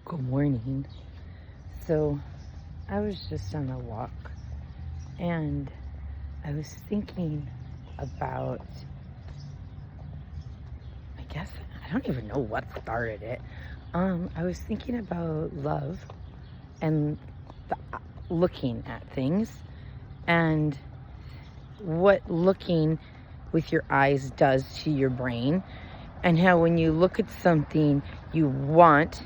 Good morning. So I was just on a walk and I was thinking about, I don't even know what started it. I was thinking about love and looking at things and what looking with your eyes does to your brain, and how when you look at something you want,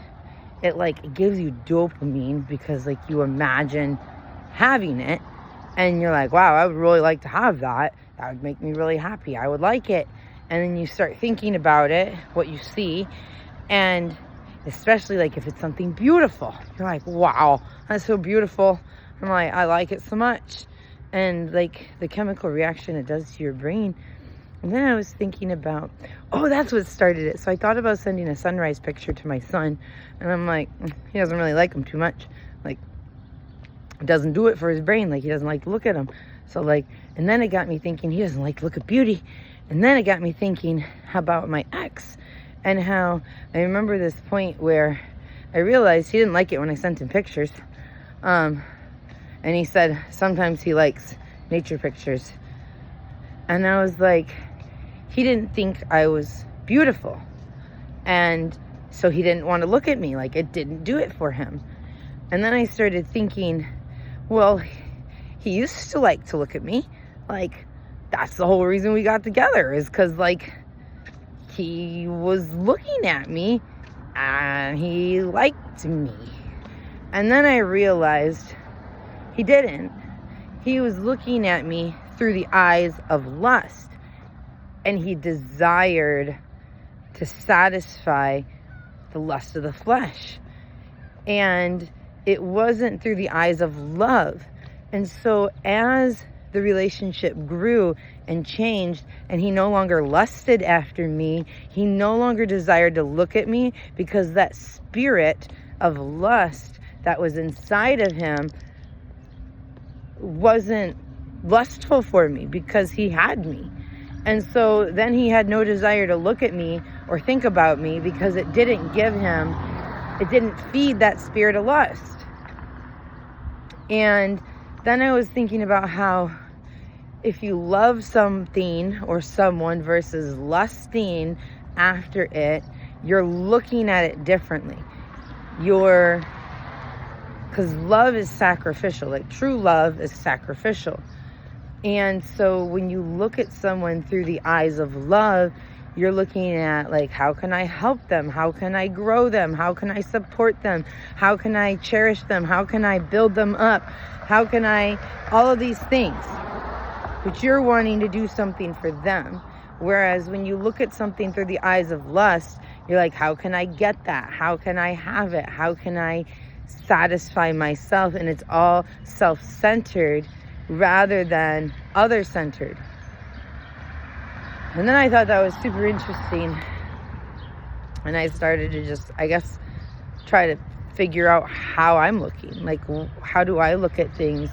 it gives you dopamine because you imagine having it and you're like, wow, I would really like to have that. That would make me really happy. I would like it. And then you start thinking about it, what you see, and especially if it's something beautiful, you're like, wow, that's so beautiful. I'm like, I like it so much. And the chemical reaction it does to your brain. And then I was thinking about, that's what started it. So I thought about sending a sunrise picture to my son. And I'm like, he doesn't really like them too much. Doesn't do it for his brain. He doesn't like to look at them. So and then it got me thinking, he doesn't like to look at beauty. And then it got me thinking about my ex. And how I remember this point where I realized he didn't like it when I sent him pictures. And he said sometimes he likes nature pictures. And I was like, he didn't think I was beautiful. And so he didn't want to look at me. It didn't do it for him. And then I started thinking, well, he used to like to look at me. That's the whole reason we got together, is because he was looking at me and he liked me. And then I realized he didn't. He was looking at me through the eyes of lust. And he desired to satisfy the lust of the flesh. And it wasn't through the eyes of love. And so as the relationship grew and changed, and he no longer lusted after me, he no longer desired to look at me, because that spirit of lust that was inside of him wasn't lustful for me, because he had me. And so then he had no desire to look at me or think about me, because it didn't feed that spirit of lust. And then I was thinking about how if you love something or someone versus lusting after it, you're looking at it differently. Because love is sacrificial. True love is sacrificial. And so when you look at someone through the eyes of love, you're looking at how can I help them? How can I grow them? How can I support them? How can I cherish them? How can I build them up? How can I, all of these things, but you're wanting to do something for them. Whereas when you look at something through the eyes of lust, you're like, how can I get that? How can I have it? How can I satisfy myself? And it's all self-centered rather than other-centered. And then I thought that was super interesting. And I started to just, try to figure out how I'm looking. How do I look at things?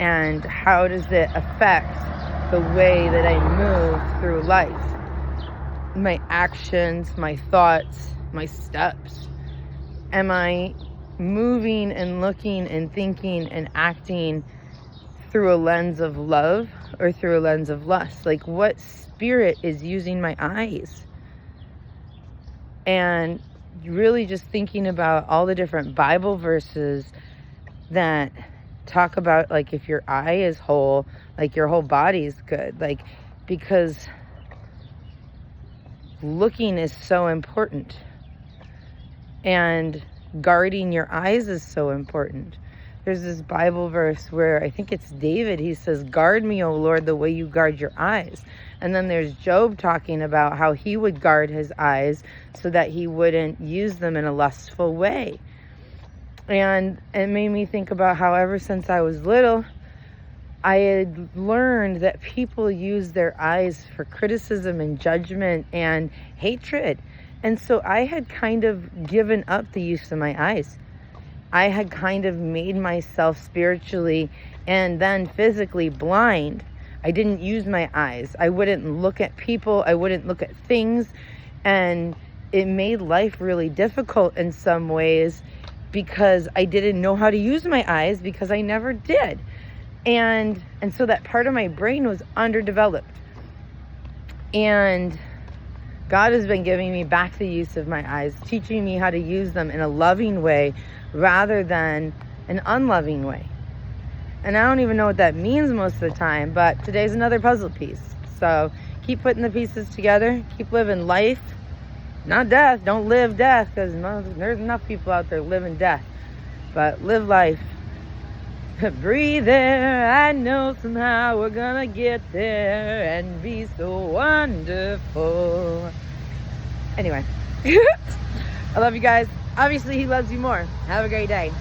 And how does it affect the way that I move through life? My actions, my thoughts, my steps. Am I moving and looking and thinking and acting through a lens of love or through a lens of lust? What spirit is using my eyes? And really just thinking about all the different Bible verses that talk about if your eye is whole, your whole body is good. Because looking is so important, and guarding your eyes is so important. There's this Bible verse where I think it's David. He says, guard me, O Lord, the way you guard your eyes. And then there's Job talking about how he would guard his eyes so that he wouldn't use them in a lustful way. And it made me think about how ever since I was little, I had learned that people use their eyes for criticism and judgment and hatred. And so I had kind of given up the use of my eyes. I had kind of made myself spiritually and then physically blind. I didn't use my eyes. I wouldn't look at people. I wouldn't look at things. And it made life really difficult in some ways because I didn't know how to use my eyes because I never did. And so that part of my brain was underdeveloped. And God has been giving me back the use of my eyes, teaching me how to use them in a loving way rather than an unloving way. And I don't even know what that means most of the time, but today's another puzzle piece. So keep putting the pieces together, keep living life, not death. Don't live death, because there's enough people out there living death. But live life. Breathe air, I know somehow we're gonna get there and be so wonderful. Anyway, I love you guys. Obviously, he loves you more. Have a great day.